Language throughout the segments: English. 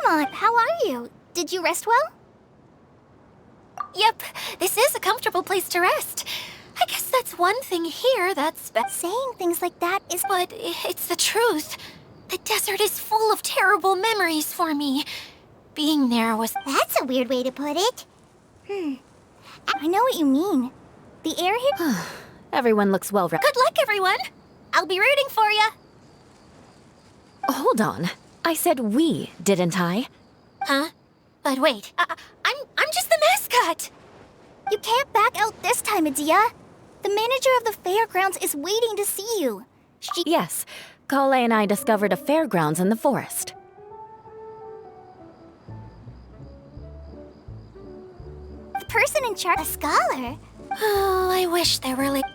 on, how are you? Did you rest well? Yep, this is a comfortable place to rest. I guess that's one thing here that's... Saying things like that is... But it's the truth. The desert is full of terrible memories for me. Being there was... That's a weird way to put it. I know what you mean. The air here... Everyone looks well Good luck, everyone! I'll be rooting for ya! Hold on. I said we, didn't I? Huh? But wait, I'm just the mascot! You can't back out this time, Adia. The manager of the fairgrounds is waiting to see you. Yes. Kale and I discovered a fairgrounds in the forest. The person in charge... A scholar? Oh, I wish there were like...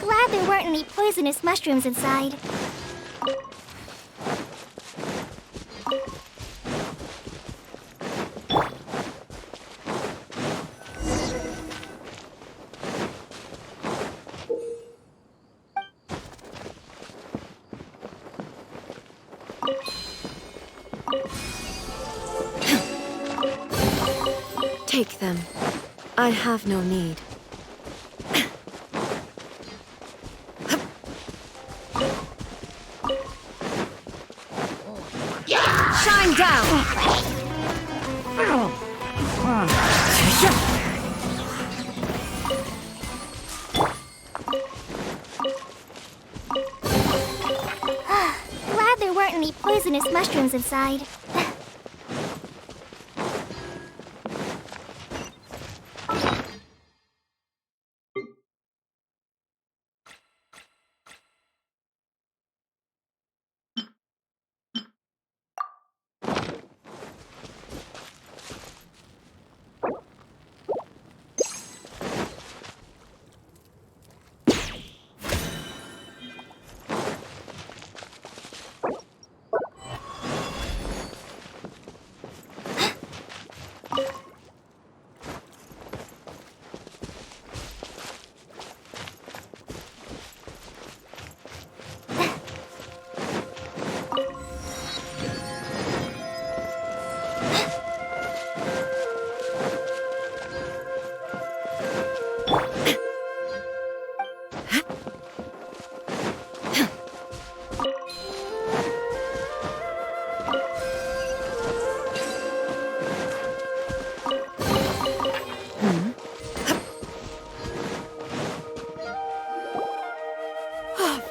Glad there weren't any poisonous mushrooms inside. Take them. I have no need. Shine down! Glad there weren't any poisonous mushrooms inside.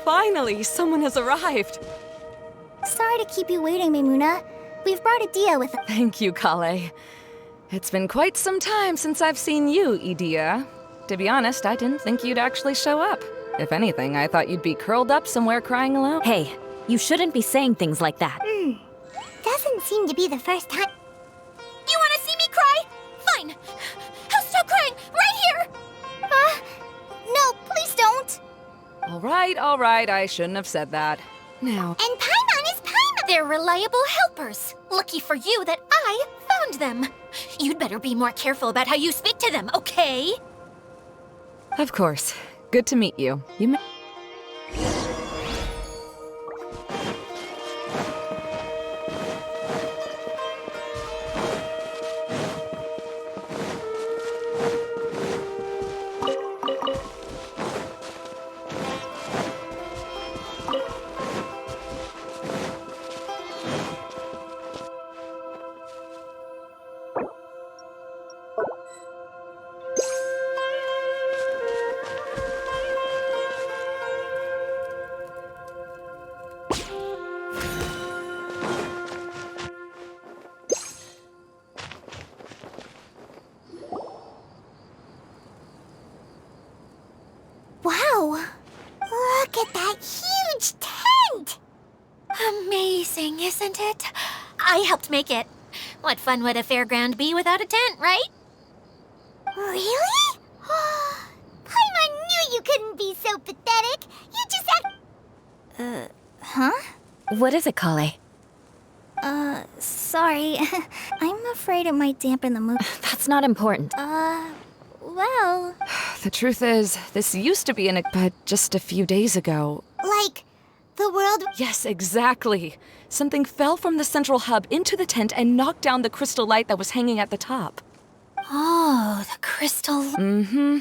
Finally, someone has arrived. Sorry to keep you waiting, Maimuna. We've brought Adia with us. Thank you, Kale. It's been quite some time since I've seen you, Idia. To be honest, I didn't think you'd actually show up. If anything, I thought you'd be curled up somewhere crying alone. Hey, you shouldn't be saying things like that. Doesn't seem to be the first time. You want to see me cry? Fine. I'll stop crying right here. No, please don't. All right. all right, I shouldn't have said that. Now, And Paimon is Paimon! They're reliable helpers. Lucky for you that I found them. You'd better be more careful about how you speak to them, okay? of course, good to meet you. You may... Wow! Look at that huge tent! Amazing, isn't it? I helped make it. What fun would a fairground be without a tent, right? Really? Paimon knew you couldn't be so pathetic. You just act... huh? What is it, Kale? Sorry. I'm afraid it might dampen the mood. That's not important. Well... The truth is, this used to be but just a few days ago. Like, the world... Yes, exactly. Something fell from the central hub into the tent and knocked down the crystal light that was hanging at the top. Oh, the crystal... Mm-hmm.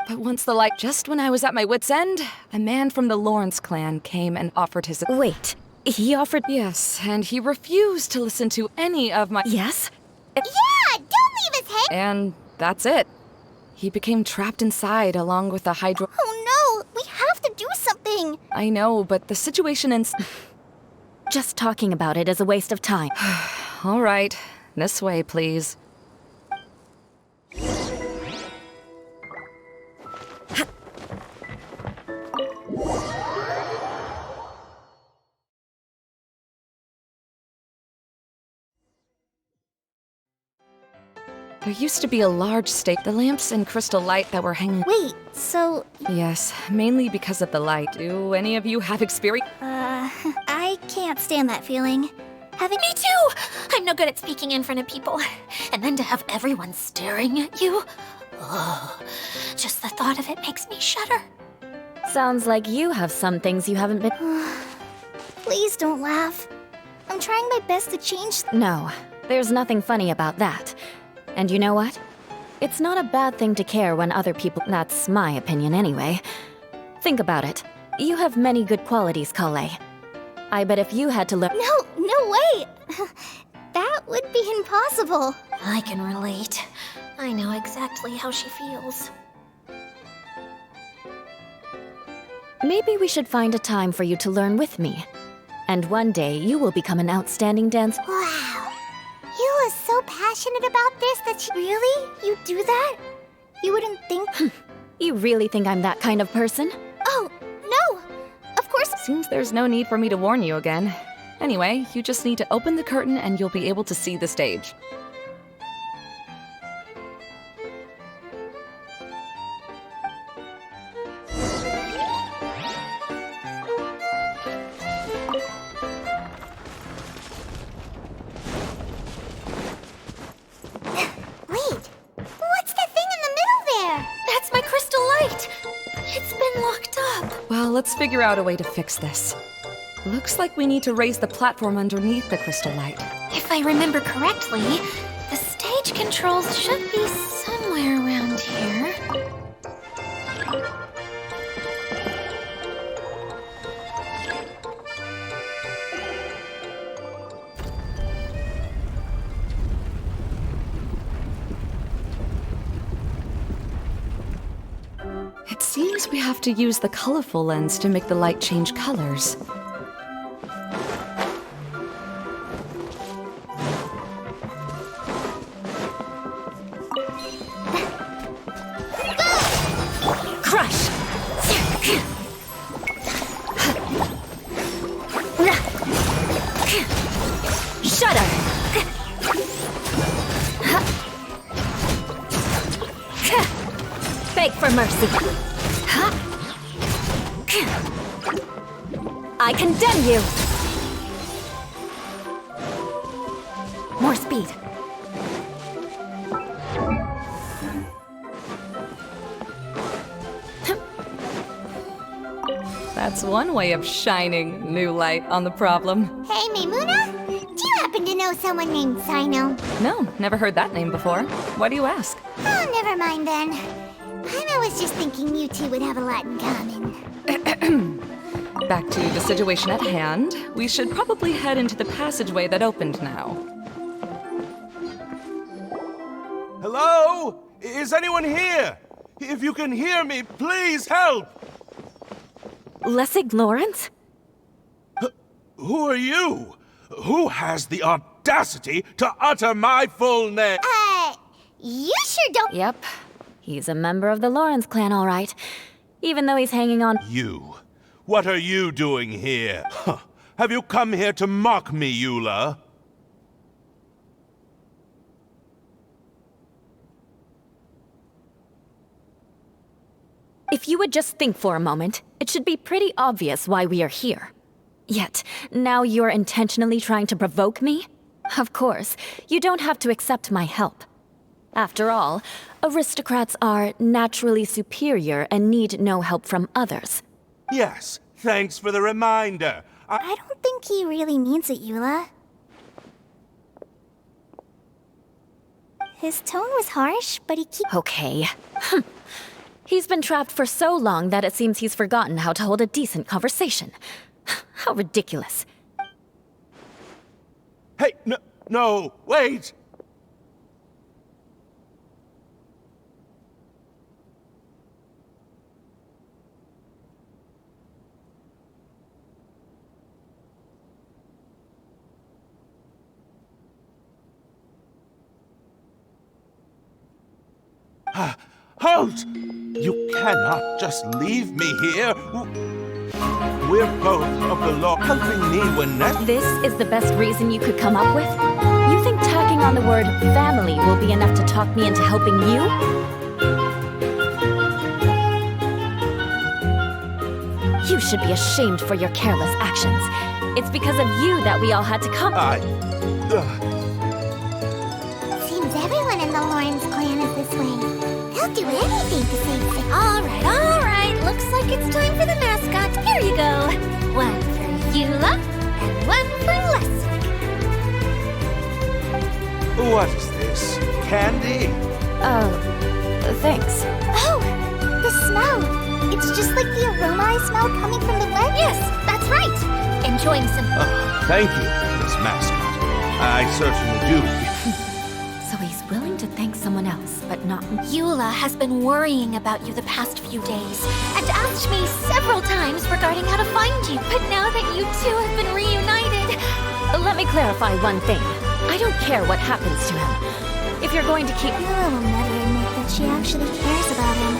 But once the light, just when I was at my wit's end, a man from the Lawrence clan came and offered his... Wait, he offered... Yes, and he refused to listen to any of my... Yes? Yeah, don't leave us hanging! And that's it. He became trapped inside along with the hydro... Oh no, we have to do something! I know, but the situation in... Just talking about it is a waste of time. All right, this way, please. There used to be a large stake, the lamps and crystal light that were hanging... Wait, so... Yes, mainly because of the light. Do any of you have experience? I can't stand that feeling. Having... Me too! I'm no good at speaking in front of people. And then to have everyone staring at you. Oh, just the thought of it makes me shudder. Sounds like you have some things you haven't been... Please don't laugh. I'm trying my best to change... No, there's nothing funny about that. And you know what? It's not a bad thing to care when other people... That's my opinion anyway. Think about it. You have many good qualities, Kale. I bet if you had to learn... No way! That would be impossible. I can relate. I know exactly how she feels. Maybe we should find a time for you to learn with me. And one day you will become an outstanding dancer. Wow. You are so passionate about this that you... Really? You do that? You wouldn't think... You really think I'm that kind of person? Oh, no! Of course... Seems there's no need for me to warn you again. Anyway, you just need to open the curtain and you'll be able to see the stage. Wait, what's the thing in the middle there? That's my crystal light! It's been locked up. Well, let's figure out a way to fix this. Looks like we need to raise the platform underneath the crystal light. If I remember correctly, the stage controls should be somewhere around here. It seems we have to use the colorful lens to make the light change colors. Crush! Shudder! Beg for mercy. I condemn you! More speed. That's one way of shining new light on the problem. Hey, Maymuna? Do you happen to know someone named Sino? No, never heard that name before. Why do you ask? Oh, never mind then. I was just thinking you two would have a lot in common. Back to the situation at hand. We should probably head into the passageway that opened now. Hello? Is anyone here? If you can hear me, please help! Lessig Lawrence? Who are you? Who has the audacity to utter my full name? You sure don't— Yep. He's a member of the Lawrence clan, all right. Even though he's hanging on— You. What are you doing here? Huh. Have you come here to mock me, Eula? If you would just think for a moment, it should be pretty obvious why we are here. Yet, now you're intentionally trying to provoke me? Of course, you don't have to accept my help. After all, aristocrats are naturally superior and need no help from others. Yes, thanks for the reminder. I don't think he really means it, Eula. His tone was harsh, but he keeps— Okay. He's been trapped for so long that it seems he's forgotten how to hold a decent conversation. How ridiculous. Hey, no, wait! Halt! You cannot just leave me here. We're both of the law. Helping me when necessary. This is the best reason you could come up with? You think tacking on the word family will be enough to talk me into helping you? You should be ashamed for your careless actions. It's because of you that we all had to come— Seems everyone in the Lawrence clan is this way. They'll do anything to save face. All right. Looks like it's time for the mascot. Here you go. One for Eula, and one for Lessig. What is this? Candy? Thanks. Oh, the smell. It's just like the aroma I smell coming from the web. Yes, that's right. Enjoying some— Thank you, Miss Mascot. I certainly do. So he's willing to thank someone else, but not— Eula has been worrying about you the past few days and asked me several times regarding how to find you. But now that you two have been reunited— Let me clarify one thing. I don't care what happens to him. If you're going to keep— Eula will never admit that she actually cares about him.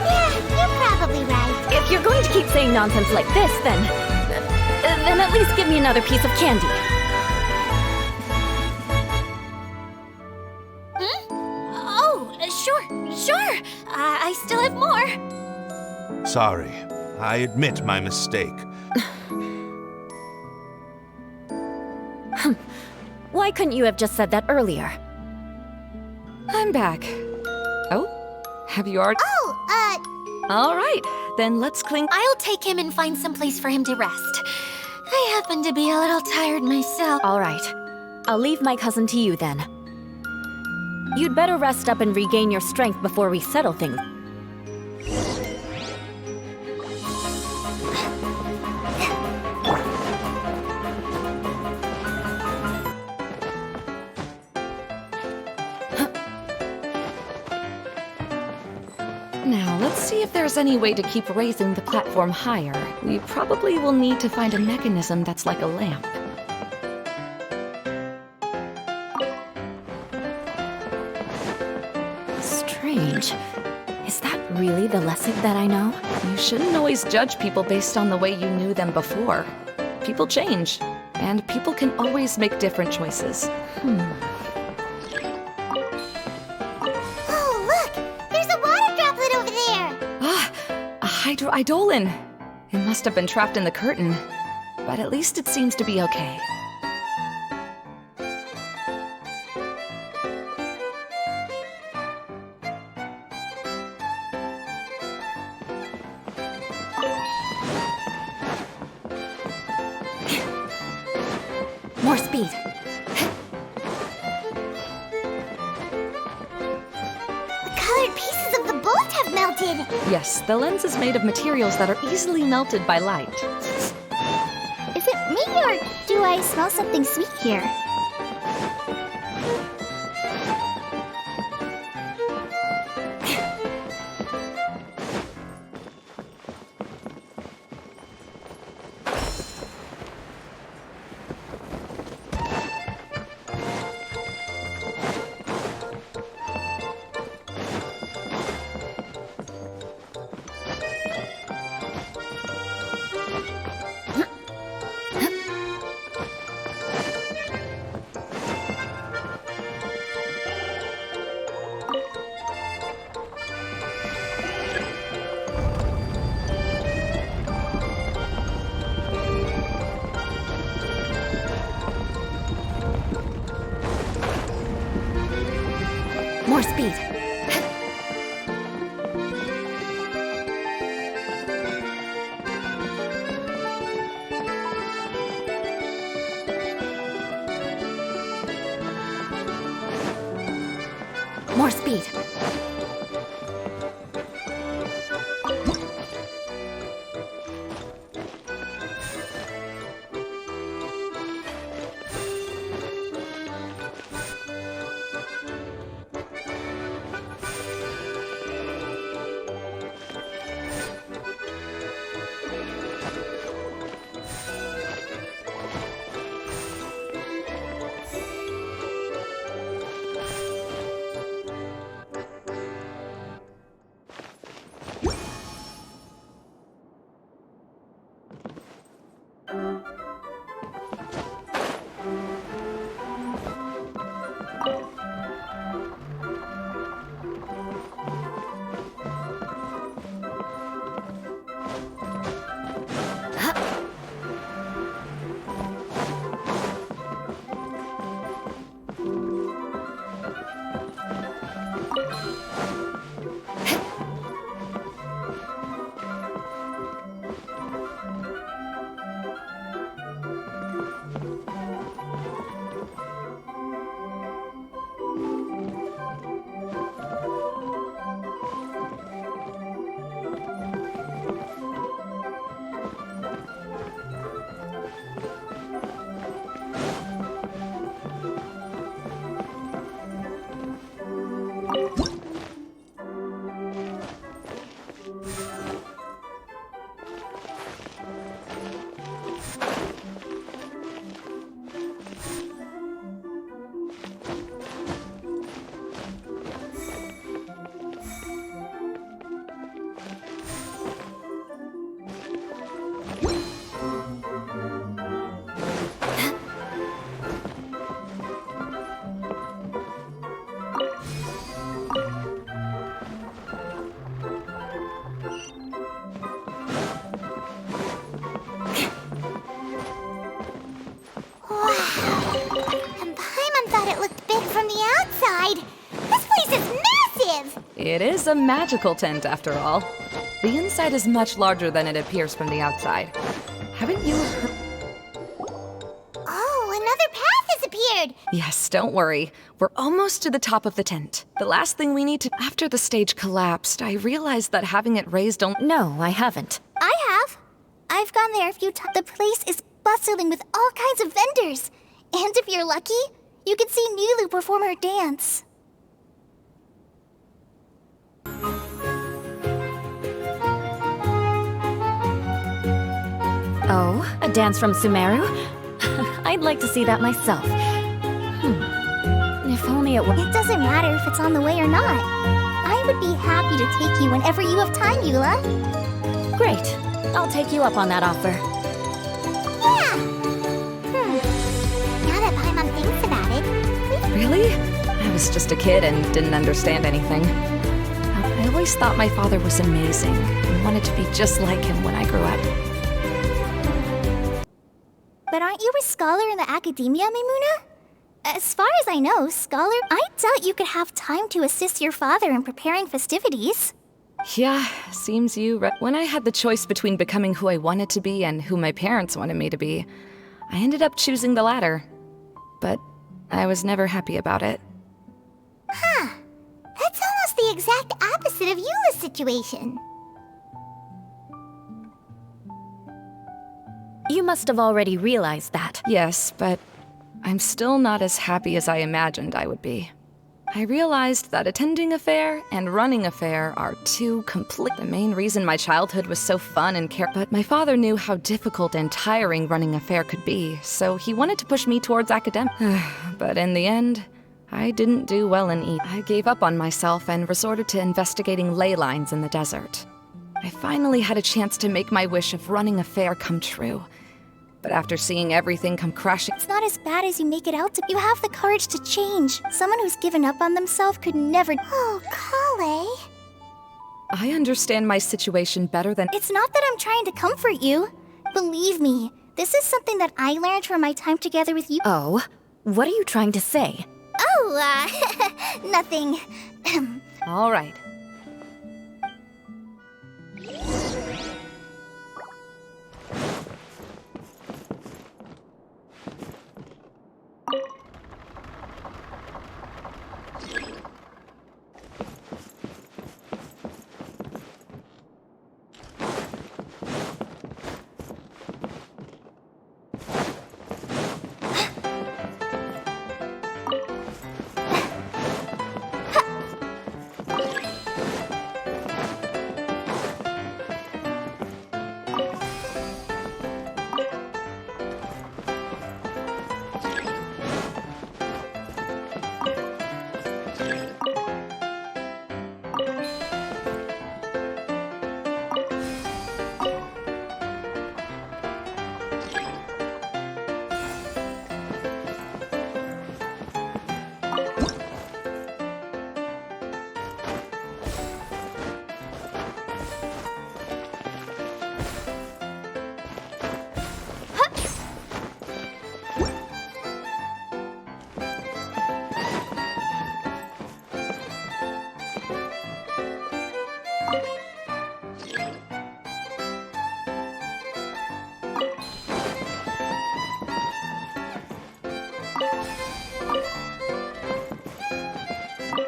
Yeah, you're probably right. If you're going to keep saying nonsense like this, then at least give me another piece of candy. Oh, sure. I still have more. Sorry, I admit my mistake. Why couldn't you have just said that earlier? I'm back. Oh, have you already— All right, then let's clink— I'll take him and find some place for him to rest. I happen to be a little tired myself. All right. I'll leave my cousin to you then. You'd better rest up and regain your strength before we settle things. Now, let's see if there's any way to keep raising the platform higher. We probably will need to find a mechanism that's like a lamp. Strange. Is that really the Lessig that I know? You shouldn't always judge people based on the way you knew them before. People change, and people can always make different choices. Oh, look! There's a water Eidolon. It must have been trapped in the curtain, but at least it seems to be okay. More speed. The colored pieces of the bullet have melted. Yes, the lens is made of materials that are easily melted by light. Is it me or do I smell something sweet here? More speed. More speed. It is a magical tent, after all. The inside is much larger than it appears from the outside. Haven't you heard? Oh, another path has appeared! Yes, don't worry. We're almost to the top of the tent. The last thing we need to... After the stage collapsed, I realized that having it raised only... No, I haven't. I have. I've gone there a few times. The place is bustling with all kinds of vendors. And if you're lucky, you can see Nulu perform her dance. Oh, a dance from Sumeru? I'd like to see that myself. If only it were... It doesn't matter if it's on the way or not. I would be happy to take you whenever you have time, Eula. Great. I'll take you up on that offer. Yeah! Now that Paimon thinks about it... Really? I was just a kid and didn't understand anything. I always thought my father was amazing and wanted to be just like him when I grew up. But aren't you a scholar in the academia, Maimuna? As far as I know, scholar, I doubt you could have time to assist your father in preparing festivities. Yeah, seems when I had the choice between becoming who I wanted to be and who my parents wanted me to be, I ended up choosing the latter. But I was never happy about it. Huh. That's almost the exact opposite of Eula's situation. You must have already realized that. Yes, but I'm still not as happy as I imagined I would be. I realized that attending a fair and running a fair are two the main reason my childhood was so fun and but my father knew how difficult and tiring running a fair could be, so he wanted to push me towards academic. But in the end, I didn't do well in either. I gave up on myself and resorted to investigating ley lines in the desert. I finally had a chance to make my wish of running a fair come true. But after seeing everything come crashing... It's not as bad as you make it out to be. You have the courage to change. Someone who's given up on themselves could never... Oh, Kale. I understand my situation better than... It's not that I'm trying to comfort you. Believe me, this is something that I learned from my time together with you. Oh, what are you trying to say? Oh, nothing. All right.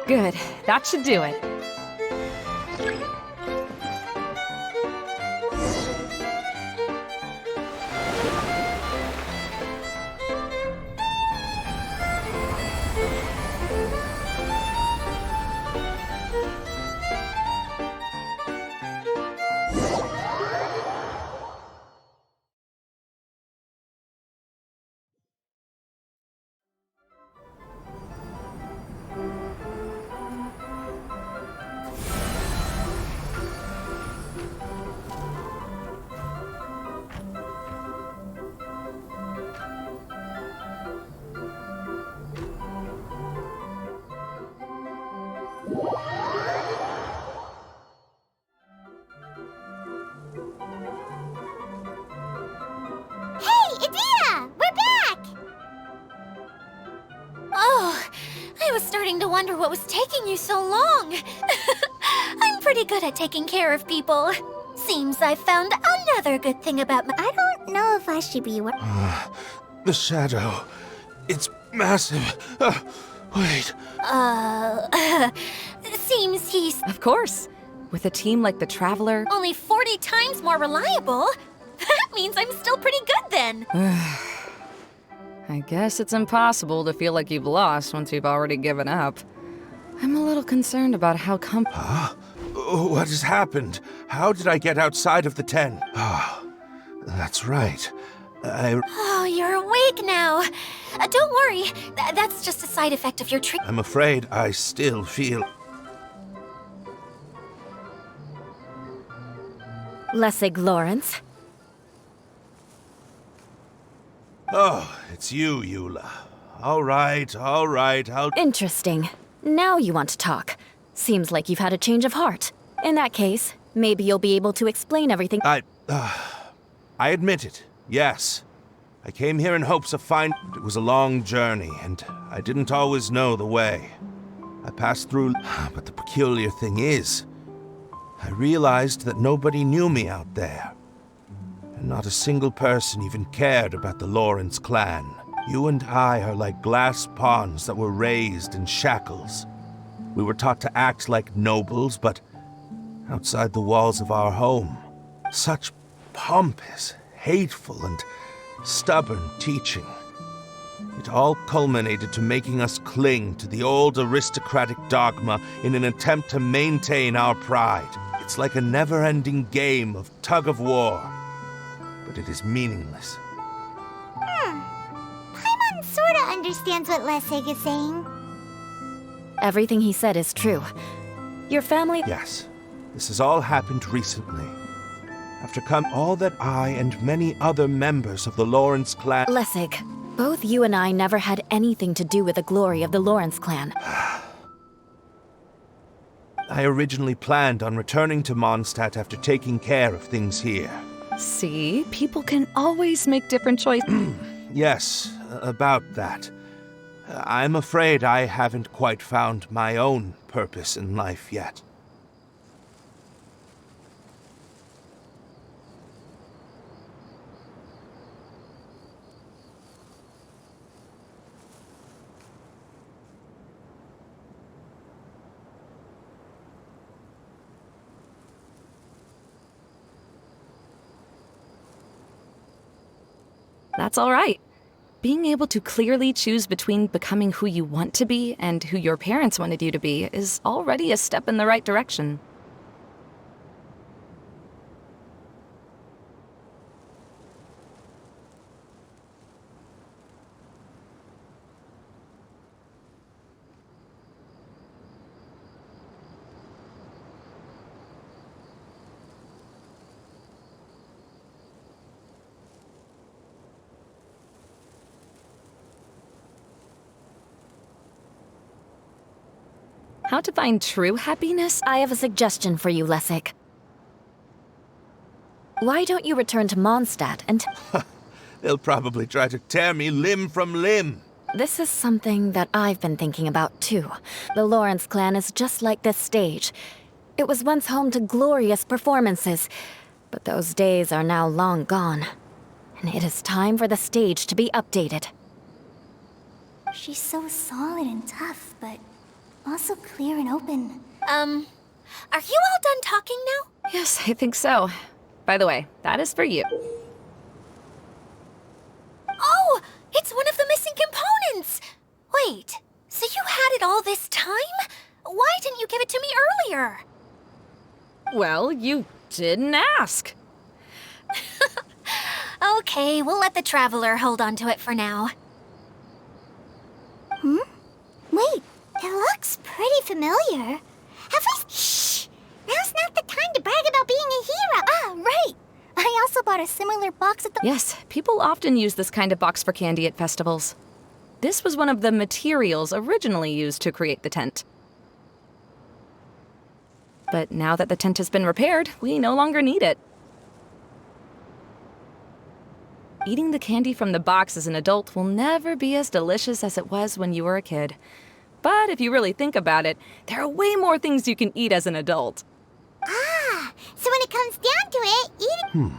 Good. That should do it. I was starting to wonder what was taking you so long. I'm pretty good at taking care of people. Seems I found another good thing about my... I don't know if I should be... The shadow. It's massive. Wait. Seems he's... Of course. With a team like the Traveler... only 40 times more reliable. That means I'm still pretty good then. I guess it's impossible to feel like you've lost once you've already given up. I'm a little concerned about how Huh? What has happened? How did I get outside of the 10? That's right. Oh, you're awake now. Don't worry. That's just a side effect of your treatment. I'm afraid I still feel... Lessig Lawrence. Oh, it's you, Eula. All right, I'll... Interesting. Now you want to talk. Seems like you've had a change of heart. In that case, maybe you'll be able to explain everything. I admit it, yes. I came here in hopes of finding... It was a long journey, and I didn't always know the way. I passed through... But the peculiar thing is, I realized that nobody knew me out there. And not a single person even cared about the Lawrence clan. You and I are like glass pawns that were raised in shackles. We were taught to act like nobles, but outside the walls of our home, such pompous, hateful, and stubborn teaching. It all culminated to making us cling to the old aristocratic dogma in an attempt to maintain our pride. It's like a never-ending game of tug-of-war, but it is meaningless. Paimon sorta understands what Lessig is saying. Everything he said is true. Your family... Yes, this has all happened recently. After all that I and many other members of the Lawrence clan... Lessig, both you and I never had anything to do with the glory of the Lawrence clan. I originally planned on returning to Mondstadt after taking care of things here. See, people can always make different choices. Yes, about that. I'm afraid I haven't quite found my own purpose in life yet. That's all right. Being able to clearly choose between becoming who you want to be and who your parents wanted you to be is already a step in the right direction. How to find true happiness? I have a suggestion for you, Lessig. Why don't you return to Mondstadt and... They'll probably try to tear me limb from limb. This is something that I've been thinking about, too. The Lawrence clan is just like this stage. It was once home to glorious performances, but those days are now long gone. And it is time for the stage to be updated. She's so solid and tough, but also clear and open. Are you all done talking now? Yes, I think so. By the way, that is for you. Oh, it's one of the missing components! Wait, so you had it all this time? Why didn't you give it to me earlier? Well, you didn't ask. Okay, we'll let the Traveler hold on to it for now. Wait, it looks pretty familiar. Have we... Shh! Now's not the time to brag about being a hero. Ah, right! I also bought a similar box at the... Yes, people often use this kind of box for candy at festivals. This was one of the materials originally used to create the tent. But now that the tent has been repaired, we no longer need it. Eating the candy from the box as an adult will never be as delicious as it was when you were a kid. But if you really think about it, there are way more things you can eat as an adult. Ah, so when it comes down to it, eating...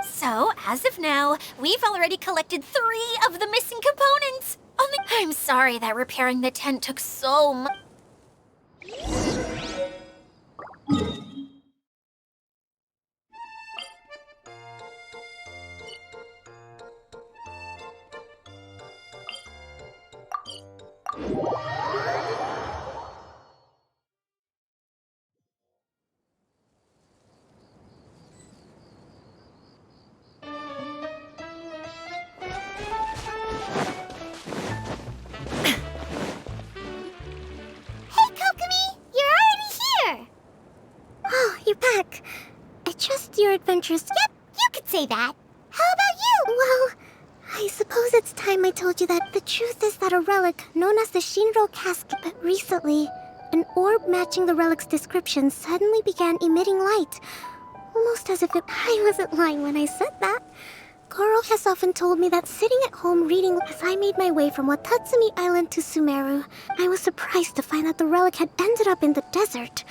So, as of now, we've already collected 3 of the missing components. I'm sorry that repairing the tent took so much. Adventures. Yep, you could say that. How about you? Well, I suppose it's time I told you that the truth is that a relic known as the Shinro casket, but recently, an orb matching the relic's description suddenly began emitting light. Almost as if I wasn't lying when I said that. Goro has often told me that sitting at home reading as I made my way from Watatsumi Island to Sumeru, I was surprised to find that the relic had ended up in the desert.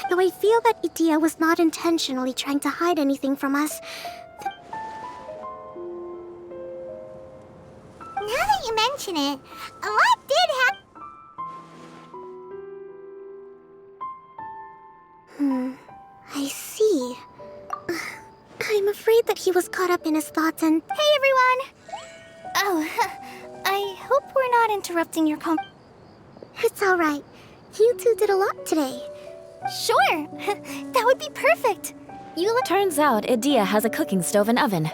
Though I feel that Idia was not intentionally trying to hide anything from us. Now that you mention it, a lot did happen. I see. I'm afraid that he was caught up in his thoughts and... Hey, everyone! Oh, I hope we're not interrupting your It's alright. You two did a lot today. Sure! That would be perfect! Turns out Idia has a cooking stove and oven.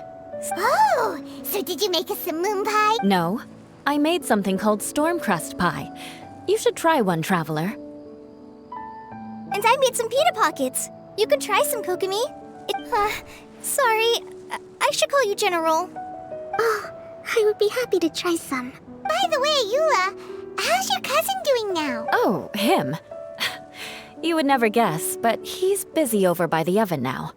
Oh! So did you make us some moon pie? No, I made something called storm crust pie. You should try one, traveler. And I made some pita pockets. You could try some, Kokomi. Sorry, I should call you General. Oh, I would be happy to try some. By the way, Eula, how's your cousin doing now? Oh, him. You would never guess, but he's busy over by the oven now.